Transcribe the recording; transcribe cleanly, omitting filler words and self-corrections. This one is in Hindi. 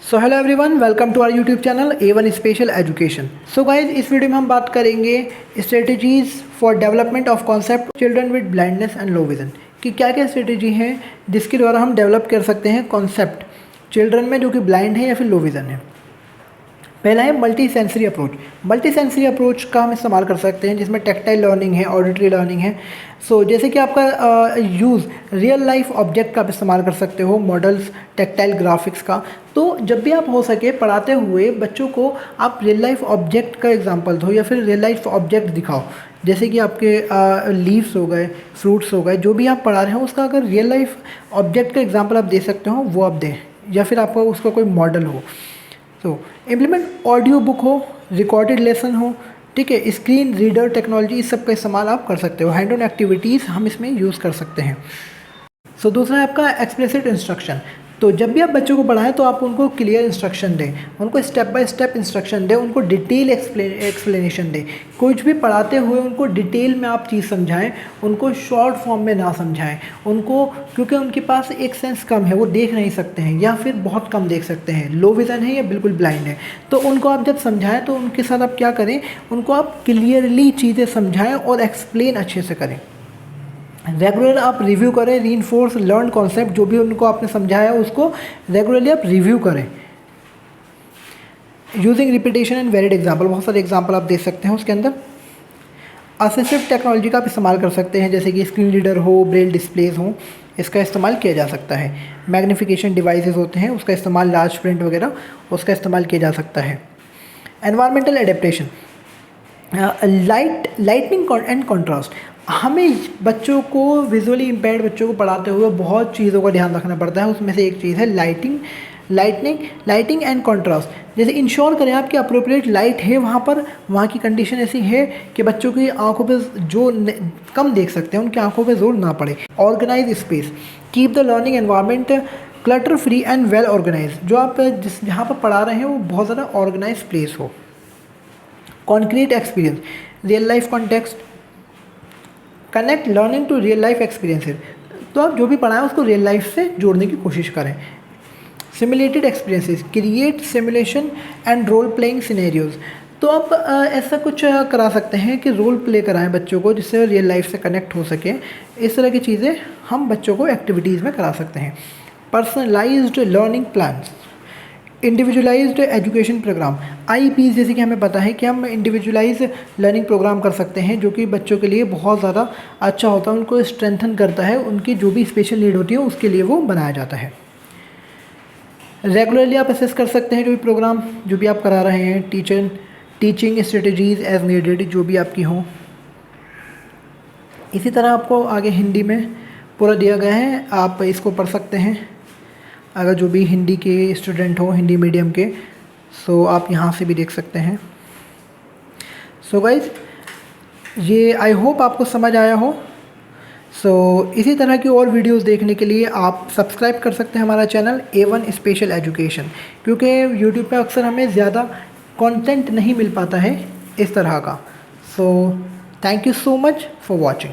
So hello everyone, welcome to our YouTube channel A1 special education. So guys, इस वीडियो में हम बात करेंगे strategies for development of concept children with blindness and low vision कि क्या क्या स्ट्रेटजी हैं जिसके द्वारा हम डेवलप कर सकते हैं कॉन्सेप्ट चिल्ड्रन में जो कि ब्लाइंड है या फिर लो विज़न है। पहला है multi sensory approach. Multi sensory approach का हम इस्तेमाल कर सकते हैं जिसमें टेक्टाइल लर्निंग है, ऑडिटरी लर्निंग है। जैसे कि आपका यूज़ रियल लाइफ ऑब्जेक्ट का आप इस्तेमाल कर सकते हो, मॉडल्स, टेक्टाइल ग्राफिक्स का। तो जब भी आप हो सके पढ़ाते हुए बच्चों को आप रियल लाइफ ऑब्जेक्ट का एग्जांपल दो या फिर रियल लाइफ ऑब्जेक्ट दिखाओ। जैसे कि आपके लीव्स हो गए, फ्रूट्स हो गए, जो भी आप पढ़ा रहे हो उसका अगर रियल लाइफ ऑब्जेक्ट का एग्जांपल आप दे सकते हो वो आप दें, या फिर आपका उसका कोई मॉडल हो। इम्प्लीमेंट ऑडियो बुक हो, रिकॉर्डेड लेसन हो, ठीक है, स्क्रीन रीडर टेक्नोलॉजी, इस सब का इस्तेमाल आप कर सकते हो। हैंड ऑन एक्टिविटीज़ हम इसमें यूज़ कर सकते हैं। दूसरा है आपका एक्सप्लिसिट इंस्ट्रक्शन। तो जब भी आप बच्चों को पढ़ाएं तो आप उनको क्लियर इंस्ट्रक्शन दें, उनको स्टेप बाय स्टेप इंस्ट्रक्शन दें, उनको डिटेल एक्सप्लेनेशन दें। कुछ भी पढ़ाते हुए उनको डिटेल में आप चीज़ समझाएं, उनको शॉर्ट फॉर्म में ना समझाएं उनको, क्योंकि उनके पास एक सेंस कम है, वो देख नहीं सकते हैं या फिर बहुत कम देख सकते हैं, लो विज़न है या बिल्कुल ब्लाइंड है। तो उनको आप जब समझाएं तो उनके साथ आप क्या करें, उनको आप क्लियरली चीज़ें समझाएं और एक्सप्लेन अच्छे से करें। रेगुलर आप रिव्यू करें, रीइंफोर्स लर्न कॉन्सेप्ट, जो भी उनको आपने समझाया उसको रेगुलरली आप रिव्यू करें। Using repetition and varied example, बहुत सारे एग्जाम्पल आप दे सकते हैं उसके अंदर। असिस्टिव टेक्नोलॉजी का आप इस्तेमाल कर सकते हैं, जैसे कि स्क्रीन रीडर हो, ब्रेल डिस्प्लेज हो, इसका इस्तेमाल किया जा सकता है। मैग्नीफिकेशन डिवाइसेस होते हैं, उसका इस्तेमाल, लार्ज प्रिंट वगैरह, उसका इस्तेमाल किया जा सकता है। Environmental adaptation, lightning and contrast. हमें बच्चों को, विजुअली इम्पेयर्ड बच्चों को पढ़ाते हुए बहुत चीज़ों का ध्यान रखना पड़ता है। उसमें से एक चीज़ है लाइटिंग एंड कॉन्ट्रास्ट। जैसे इंश्योर करें आप कि अप्रोप्रिएट लाइट है वहाँ पर, वहाँ की कंडीशन ऐसी है कि बच्चों की आंखों पे जो कम देख सकते हैं उनकी आंखों पे जोर ना पड़े। Organise space, keep the learning environment clutter free and well organise. जो आप जहाँ पर पढ़ा रहे हैं वो बहुत ज़्यादा ऑर्गेनाइज प्लेस हो। Concrete experience, real life context, connect learning to real life experiences. तो आप जो भी पढ़ाएं उसको रियल लाइफ से जोड़ने की कोशिश करें। Simulated experiences, create simulation and role playing scenarios. तो आप ऐसा कुछ करा सकते हैं कि रोल प्ले कराएं बच्चों को जिससे रियल लाइफ से कनेक्ट हो सके। इस तरह की चीज़ें हम बच्चों को एक्टिविटीज़ में करा सकते हैं। Personalised learning plans, individualised education program, IEPs, जैसे कि हमें पता है कि हम इंडिविजुअलाइज लर्निंग प्रोग्राम कर सकते हैं जो कि बच्चों के लिए बहुत ज़्यादा अच्छा होता है, उनको स्ट्रेंथन करता है, उनकी जो भी स्पेशल नीड होती है उसके लिए वो बनाया जाता है। रेगुलरली आप असेस कर सकते हैं जो भी प्रोग्राम जो भी आप करा रहे हैं। टीचिंग स्ट्रेटजीज एज नीडेड, जो भी आपकी हों। इसी तरह आपको आगे हिंदी में पूरा दिया गया है, आप इसको पढ़ सकते हैं अगर जो भी हिंदी के स्टूडेंट हो, हिंदी मीडियम के। आप यहाँ से भी देख सकते हैं। गाइज, ये आई होप आपको समझ आया हो। इसी तरह की और वीडियोस देखने के लिए आप सब्सक्राइब कर सकते हैं हमारा चैनल A1 स्पेशल एजुकेशन, क्योंकि यूट्यूब पे अक्सर हमें ज़्यादा कंटेंट नहीं मिल पाता है इस तरह का। Thank you so much for watching.